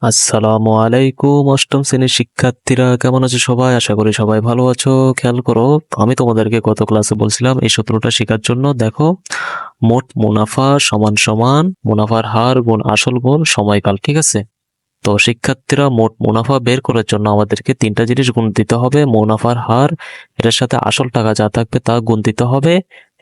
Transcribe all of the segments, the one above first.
আসসালামু আলাইকুম অষ্টম শ্রেণীর শিক্ষার্থীরা কেমন আছো সবাই? আশা করি সবাই ভালো আছো। খেয়াল করো, আমি তোমাদেরকে গত ক্লাসে বলছিলাম এই সূত্রটা শেখার জন্য। দেখো, মোট মুনাফা সমান সমান মুনাফার হার গুণ আসল গুণ সময়কাল। ঠিক আছে? তো শিক্ষার্থীরা, মোট মুনাফা বের করার জন্য আমাদেরকে তিনটা জিনিস গুণ দিতে হবে: মুনাফার হার, এটার সাথে আসল টাকা যা থাকবে তা গুণ দিতে হবে,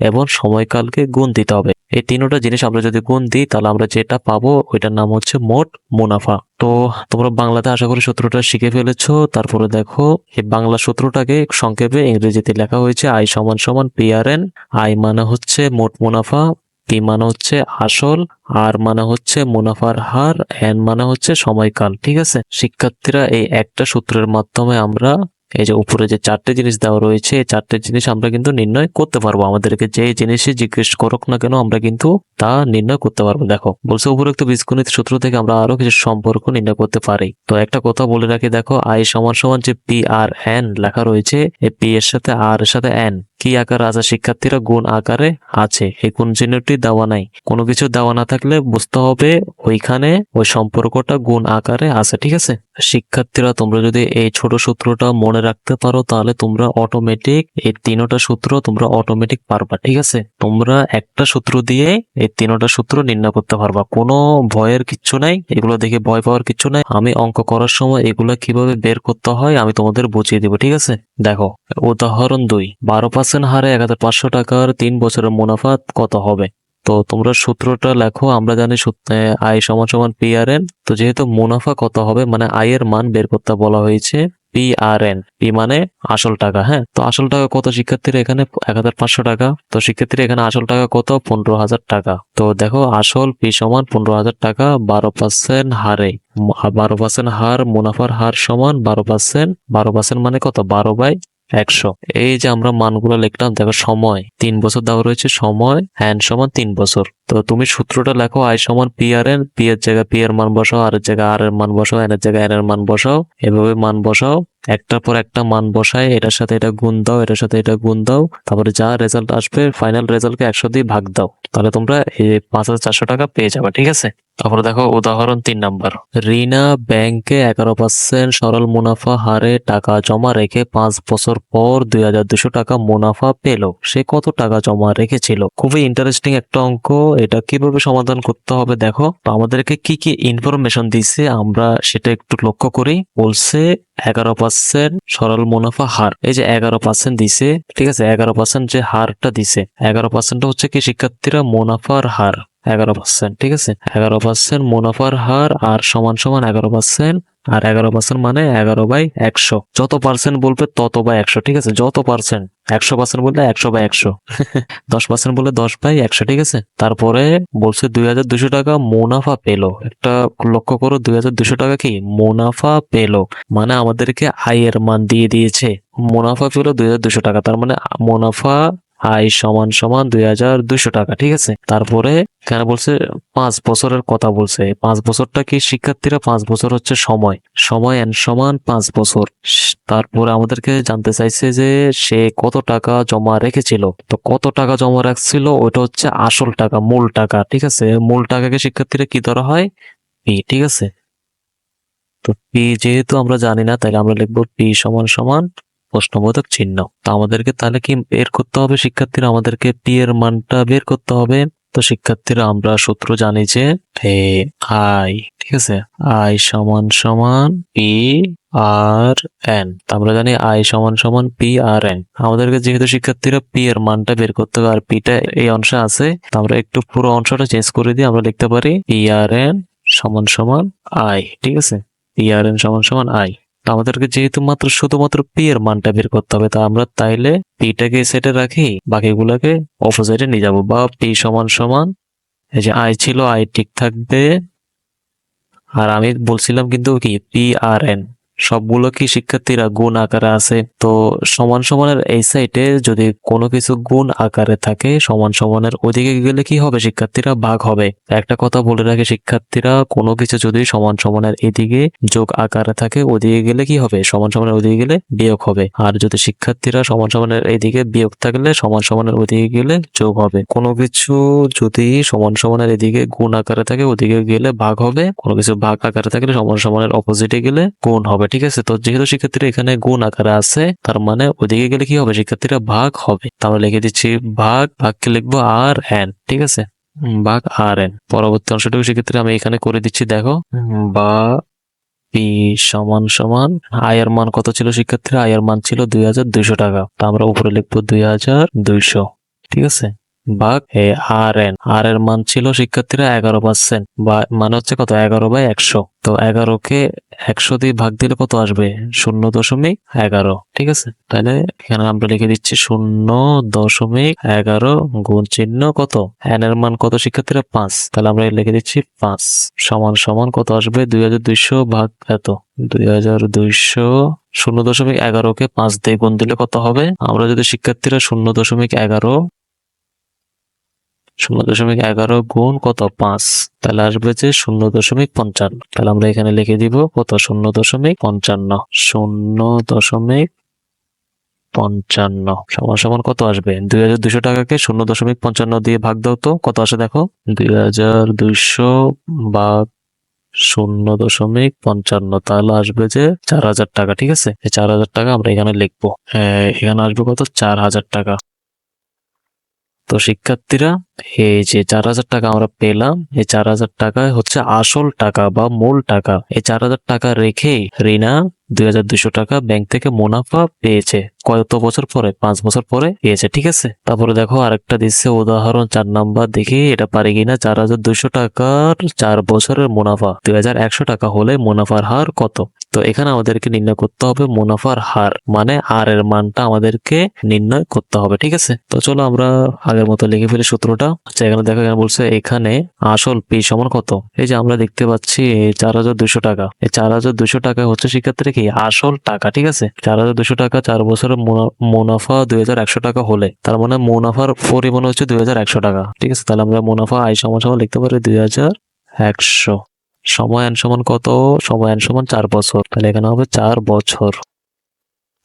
এবং সময়কালকে গুণ দিতে হবে। এই তিনটা জিনিস আমরা যদি গুণ দিই তাহলে আমরা যেটা পাবো ওইটার নাম হচ্ছে মোট মুনাফা। তো তোমরা বাংলাতে আশা করি সূত্রটা শিখে ফেলেছো। তারপরে দেখো, এই বাংলা সূত্রটাকে সংক্ষেপে ইংরেজিতে লেখা হয়েছে আই সমান সমান পিআরএন। আই মানে হচ্ছে মোট মুনাফা, পি মানে হচ্ছে আসল, আর মানে হচ্ছে মুনাফার হার, এন মানে হচ্ছে সময়কাল। ঠিক আছে শিক্ষার্থীরা, এই একটা সূত্রের মাধ্যমে আমরা এই যে উপরে যে চারটে জিনিস দেওয়া রয়েছে, এই চারটে জিনিস আমরা কিন্তু নির্ণয় করতে পারবো। আমাদেরকে যে জিনিসই জিজ্ঞেস করুক না কেন আমরা কিন্তু তা নির্ণয় করতে পারবো। দেখো বলছে, উপরোক্ত বীজগণিত সূত্র থেকে আমরা আরো কিছু সম্পর্ক নির্ণয় করতে পারি। তো একটা কথা বলে রাখি, দেখো আই সমান সমান যে পি আর এন লেখা রয়েছে, এই পি এর সাথে আর এর সাথে এন কি আকারে আছে শিক্ষার্থীরা? গুণ আকারে আছে। এই গুণ চিহ্নটি দেওয়া নাই। কোনো কিছু দেওয়া না থাকলে বুঝতে হবে ওইখানে ওই সম্পর্কটা গুণ আকারে আছে। ঠিক আছে শিক্ষার্থীরা, তোমরা যদি এই ছোট সূত্রটা মনে রাখতে পারো তাহলে তোমরা অটোমেটিক এই তিনটা সূত্র তোমরা অটোমেটিক পারবা। ঠিক আছে, তোমরা একটা সূত্র দিয়ে এই তিনটা সূত্র নির্ণয় করতে পারবা। কোনো ভয়ের কিচ্ছু নাই, এগুলো দেখে ভয় পাওয়ার কিচ্ছু নাই। আমি অঙ্ক করার সময় এগুলো কিভাবে বের করতে হয় আমি তোমাদের বুঝিয়ে দেবো। ঠিক আছে, দেখো উদাহরণ 2, 12% হারে 1500 টাকার 3 বছরের মুনাফা কত হবে? তো তোমরা সূত্রটা লেখো। আমরা জানি আই সমান সমান পি আর এন। তো যেহেতু মুনাফা কত হবে মানে আয়ের মান বের করতে বলা হয়েছে, পি আর এন, পি মানে আসল টাকা। হ্যাঁ, তো আসল টাকা কত শিক্ষার্থীরা? এখানে 1500 টাকা। তো শিক্ষার্থীরা এখানে আসল টাকা কত? 15,000 টাকা। তো দেখো আসল পি সমান 15,000 টাকা 12% হারে। 12% হার, মুনাফার হার সমান 12%। 12% মানে কত? 12/100। এই যে আমরা মানগুলো লিখলাম, দেখো সময় 3 বছর দেওয়া রয়েছে, সময় এন সমান 3 বছর। তো তুমি সূত্রটা লেখো, আই সমান পি আর এন। পি এর জায়গায় পি এর মান বসাও, আর এর জায়গায় আর এর মান বসাও, এন এর জায়গায় এন এর মান বসাও। এভাবে মান বসাও, একটার পর একটা মান বসায় এটার সাথে এটা গুণ দাও, এটার সাথে এটা গুণ দাও, তারপরে যা রেজাল্ট আসবে ফাইনাল রেজাল্টকে 100 দিয়ে ভাগ দাও। তাহলে তোমরা এই 5,400 টাকা পেয়ে যাবে। ঠিক আছে, তারপরে দেখো উদাহরণ 3 নাম্বার। রিনা ব্যাংকে 11% সরল মুনাফা হারে টাকা জমা রেখে 5 বছর পর 2,200 টাকা মুনাফা পেল। সে কত টাকা জমা রেখেছিল? খুবই ইন্টারেস্টিং একটা অঙ্ক। এটা কিভাবে সমাধান করতে হবে দেখো। তো আমাদেরকে কি কি ইনফরমেশন দিছে আমরা সেটা একটু লক্ষ্য করি। বলছে 11% সরল মুনাফা হার। এই যে 11% দিছে, ঠিক আছে, 11% যে হারটা দিছে, 11% হচ্ছে কি শিক্ষার্থীরা? মুনাফার হার 11%। ঠিক আছে, 11% মুনাফার হার আর সমান সমান 11%। আর 11% মানে 11/100। যত পার্সেন্ট বলবে তত বা 100। ঠিক আছে, যত পার্সেন্ট। 100% বললে 100/100। 10% বললে 10/100। ঠিক আছে, তারপরে বলছে 2,200 টাকা মুনাফা পেলো। একটা লক্ষ্য করো, 2,200 টাকা কি মুনাফা পেলো, মানে আমাদেরকে আয়ের মান দিয়ে দিয়েছে। মুনাফা পেলো 2,200 টাকা, তার মানে মুনাফা আয় সমান সমান 2,200 টাকা। ঠিক আছে, তারপরে কেন বলছে 5 বছরের কথা বলছে। 5 বছরটা কি শিক্ষার্থীরা? 5 বছর হচ্ছে সময়। সময় এন সমান 5 বছর। তারপরে আমাদেরকে জানতে চাইছে যে সে কত টাকা জমা রেখেছিল। তো কত টাকা জমা রাখছিল ওটা হচ্ছে আসল টাকা, মূল টাকা। ঠিক আছে, মূল টাকাকে শিক্ষার্থীরা কি ধরা হয়? পি। ঠিক আছে, তো পি যেহেতু আমরা জানি না তাহলে আমরা লিখবো পি সমান সমান প্রশ্নবোধক চিহ্ন। তো আমাদেরকে তাহলে কি বের করতে হবে শিক্ষার্থীরা? আমাদেরকে পি এর মানটা বের করতে হবে। তো শিক্ষার্থীরা, আমরা সূত্র জানি যে আই, ঠিক আছে, আই সমান সমান পি আর এন। আমরা জানি আই সমান সমান পি আর এন। আমাদেরকে যেহেতু শিক্ষার্থীরা পি এর মানটা বের করতে হবে আর পিটা এই অংশে আছে, তো আমরা একটু পুরো অংশটা চেঞ্জ করে দিয়ে আমরা লিখতে পারি পি আর এন সমান সমান আই। ঠিক আছে, পি আর এন সমান সমান আই। তো আমাদেরকে যেহেতু শুধুমাত্র পি এর মানটা বের করতে হবে, তা আমরা তাইলে পিটাকে সেটে রাখি, বাকিগুলোকে অপোজিটে নিয়ে যাব। বা পি সমান সমান, এই যে আই ছিল আই ঠিক থাকবে, আর আমি বলছিলাম কিন্তু কি পি আর এন। সবগুলো কি শিক্ষার্থীরা গুণ আকারে আছে? তো সমান সমানের এই সাইডে যদি কোনো কিছু গুণ আকারে থাকে, সমান সমানের ওদিকে গেলে কি হবে শিক্ষার্থীরা? ভাগ হবে। একটা কথা বলে রাখি শিক্ষার্থীরা, কোনো কিছু যদি সমান সমানের এদিকে যোগ আকারে থাকে, ওদিকে গেলে কি হবে? সমান সমানের ওদিকে গেলে বিয়োগ হবে। আর যদি শিক্ষার্থীরা সমান সমানের এইদিকে বিয়োগ থাকলে সমান সমানের ওদিকে গেলে যোগ হবে। কোনো কিছু যদি সমান সমানের এদিকে গুণ আকারে থাকে, ওদিকে গেলে ভাগ হবে। কোনো কিছু ভাগ আকারে থাকলে সমান সমানের অপোজিটে গেলে গুণ হবে। ঠিক আছে, তো যেহেতু শিক্ষার্থীরা এখানে গুণ আকারে আছে, তার মানে ওদিকে গেলে কি হবে শিক্ষার্থীরা? ভাগ হবে। তাহলে লিখে দিচ্ছি ভাগকে লিখবো আর এন। ঠিক আছে, ভাগ আর এন। পরবর্তী অংশটুকু শিক্ষার্থীরা আমি এখানে করে দিচ্ছি, দেখো। বা পি সমান সমান আয়ের মান কত ছিল শিক্ষার্থীরা? আয়ের মান ছিল 2200 টাকা। তা আমরা উপরে লিখবো 2200। ঠিক আছে, ভাগ আর এর মান ছিল শিক্ষার্থীরা 11%, বা মানে হচ্ছে কত? 11/100। তো 11কে 100 দিয়ে ভাগ দিলে কত আসবে? 0.11। ঠিক আছে, তাহলে এখানে আমরা লিখে দিচ্ছি 0.11 গুণ চিহ্ন কত? এন এর মান কত শিক্ষার্থীরা? 5। তাহলে আমরা লিখে দিচ্ছি 5 সমান সমান কত আসবে? 2200 ভাগ এত। 2200 0.11কে 5 দিয়ে গুণ দিলে কত হবে? আমরা যদি শিক্ষার্থীরা 0.11 গুণ কত? 5, তাহলে আসবে যে 0.55। তাহলে আমরা এখানে লিখে দিব কত? 0.55। 0.55 সমান সমান কত আসবে? 2200 টাকাকে 0.55 দিয়ে ভাগ দাও তো কত আসে দেখো। 2200 ভাগ 0.55, তাহলে আসবে যে 4000 টাকা। ঠিক আছে, এই 4000 টাকা আমরা এখানে লিখবো। এখানে আসবে কত? 4000 টাকা। তো শিক্ষার্থীরা, এই যে 4000 টাকা আমরা পেলাম, এই 4000 টাকা হচ্ছে আসল টাকা বা মূল টাকা। এই 4000 টাকা রেখেই রিনা 2200 টাকা ব্যাংক থেকে মুনাফা পেয়েছে। কত বছর পরে? 5 বছর পরে পেয়েছে। ঠিক আছে, তারপরে দেখো আরেকটা দিচ্ছে উদাহরণ 4 নাম্বার, দেখি এটা পারি কিনা। 4200 টাকার 4 বছরের মুনাফা 2100 টাকা হলে মুনাফার হার কত? তো এখানে আমাদেরকে নির্ণয় করতে হবে মুনাফার হার, মানে আর এর মানটা আমাদেরকে নির্ণয় করতে হবে। ঠিক আছে, তো চলো আমরা আগের মতো লিখে ফেলি সূত্রটা। আচ্ছা, এখানে দেখো, এখানে বলছে এখানে আসল পি সমান কত? এই যে আমরা দেখতে পাচ্ছি 4200 টাকা। এই 4200 টাকা হচ্ছে শিক্ষার্থীরা কি? আসল টাকা। ঠিক আছে, 4200 টাকা 4 বছরের মুনাফা 2100 টাকা হলে, তার মানে মুনাফার পরিমাণ হচ্ছে 2100 টাকা। ঠিক আছে, তাহলে আমরা মুনাফা আই সমান সমান লিখতে পারি 2100। সময় এন সমান কত? সময় এন সমান 4 বছর, তাহলে এখানে হবে 4 বছর।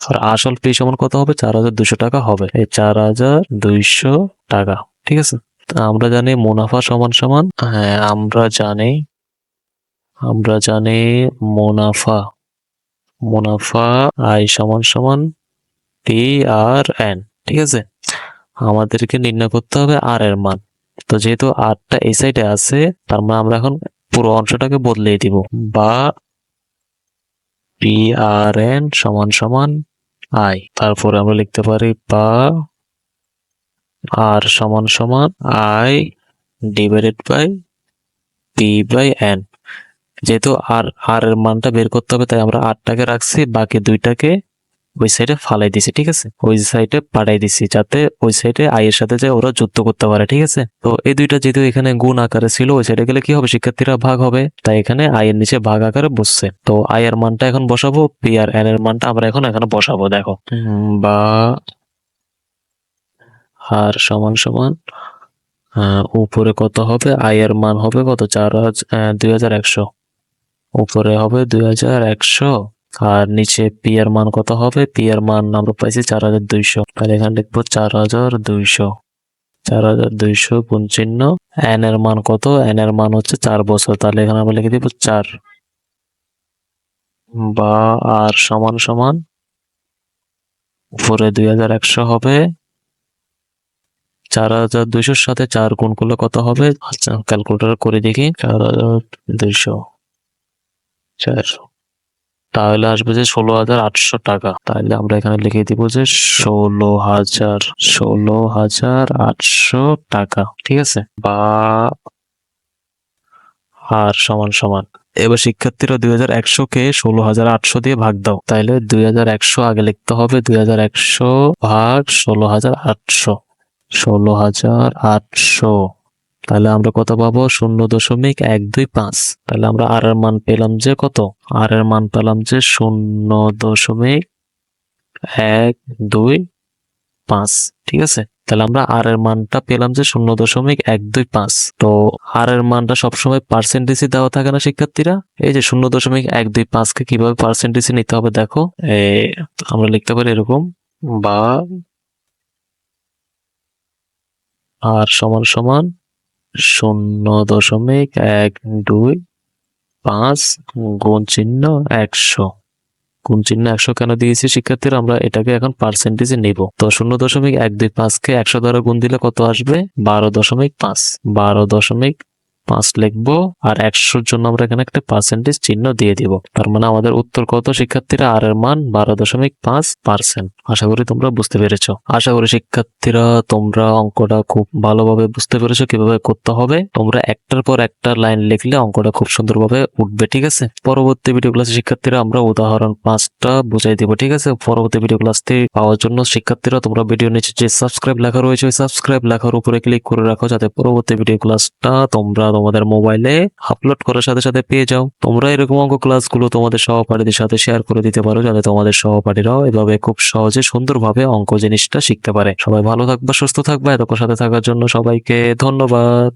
আর আসল পি সমান কত হবে? 4200 টাকা হবে। এই 4200 টাকা। ঠিক আছে, তা আমরা জানি মুনাফা সমান সমান, হ্যাঁ আমরা জানি মুনাফা আই সমান সমান টি আর এন। ঠিক আছে, আমাদেরকে নির্ণয় করতে হবে আর এর মান। তো যেহেতু আরটা এই সাইডে আছে, তার মানে আমরা এখন পুরো অংশটাকে বদলিয়ে দিব, বা পি আর এন সমান সমান আই। তারপরে আমরা লিখতে পারি বা আর সমান সমান I divided by P by N. যেহেতু আর এর মানটা বের করতে হবে, তাই আমরা আরটাকে রাখছি, বাকি দুইটাকে ওই সাইডে ফালাই দিছি। ঠিক আছে, ওই সাইডে পাঠাই দিছি, যাতে ওই সাইডে আই এর সাথে যে ওরা যুক্ত করতে পারে। ঠিক আছে, তো এই দুইটা যেহেতু এখানে গুণ আকারে ছিল, ওই সাইডে গেলে কি হবে শিক্ষার্থীরা? ভাগ হবে। তাই এখানে আই এর নিচে ভাগ আকারে বসছে। তো আই এর মানটা এখন বসাবো, পি আর এন এর মানটা আমরা এখন এখানে বসাবো। দেখো, বা আর সমান সমান উপরে কত হবে? আই এর মান হবে কত? 2100। উপরে হবে 2100, আর নিচে পি এর মান কত হবে? পি এর মান আমরা পাইছি 4200, তাহলে এখানে লিখবো 4200 গুণ চিহ্ন এন এর মান কত? এন এর মান হচ্ছে 4 বছর, তাহলে এখানে আমরা লিখে দিব 4, বা আর সমান সমান উপরে 2100 হবে, 4200 সাথে 4 গুণ করলে কত হবে? আচ্ছা, ক্যালকুলেটর করে দেখি। 4200 4, তাহলে আসবে যে 16,800 টাকা। তাহলে আমরা এখানে লিখে দিব যে 16,800 টাকা। ঠিক আছে, বা আর সমান সমান, এবার শিক্ষার্থীরা 2100কে 16,800 দিয়ে ভাগ দাও। তাইলে 2100 আগে লিখতে হবে, 2100 ভাগ 16,800। 16,800 তাহলে আমরা কত পাবো? 0.125। তাহলে আমরা আর এর মান পেলাম যে কত? আর এর মান পেলাম যে 0.125। ঠিক আছে, তাহলে আমরা আর এর মানটা পেলাম যে 0.125। তো আর এর মানটা সবসময় পার্সেন্টেজে দেওয়া থাকে না শিক্ষার্থীরা? এই যে 0.125কে কিভাবে পার্সেন্টেজে নিতে হবে দেখো, আমরা লিখতে পারি এরকম, বা আর সমান সমান 0.125 গুণ চিহ্ন 100। গুণ চিহ্ন 100 কেন দিয়েছি শিক্ষার্থীরা? আমরা এটাকে এখন পার্সেন্টেজে নিব। তো 0.125কে 100 দ্বারা গুণ দিলে কত আসবে? 12.5। 12.5 লিখবো, আর 100-র জন্য আমরা এখানে একটা পার্সেন্টেজ চিহ্ন দিয়ে দিব। তার মানে আমাদের উত্তর কত শিক্ষার্থীরা? আর এর মান 12.5%। আশা করি তোমরা বুঝতে পেরেছো। আশা করি শিক্ষার্থীরা তোমরা অঙ্কটা খুব ভালোভাবে বুঝতে পেরেছো কিভাবে করতে হবে। তোমরা একটার পর একটা লাইন লিখলে অঙ্কটা খুব সুন্দরভাবে উঠবে। ঠিক আছে, পরবর্তী ভিডিও ক্লাসে শিক্ষার্থীরা আমরা উদাহরণ 5টা বুঝাই দিব। ঠিক আছে, পরবর্তী ভিডিও ক্লাসটি পাওয়ার জন্য শিক্ষার্থীরা তোমরা ভিডিও নিচে যে সাবস্ক্রাইব লেখা রয়েছে ওই সাবস্ক্রাইব লেখার উপরে ক্লিক করে রাখো, যাতে পরবর্তী ভিডিও ক্লাসটা তোমরা তোমাদের মোবাইলে আপলোড করার সাথে সাথে পেয়ে যাও। তোমরা এরকম অঙ্ক ক্লাসগুলো তোমাদের সহপাঠীদের সাথে শেয়ার করে দিতে পারো, যাতে তোমাদের সহপাঠীরাও এভাবে খুব সহজে সুন্দরভাবে অঙ্ক জিনিসটা শিখতে পারে। সবাই ভালো থাকবা, সুস্থ থাকবা। এতক্ষণ সাথে থাকার জন্য সবাইকে ধন্যবাদ।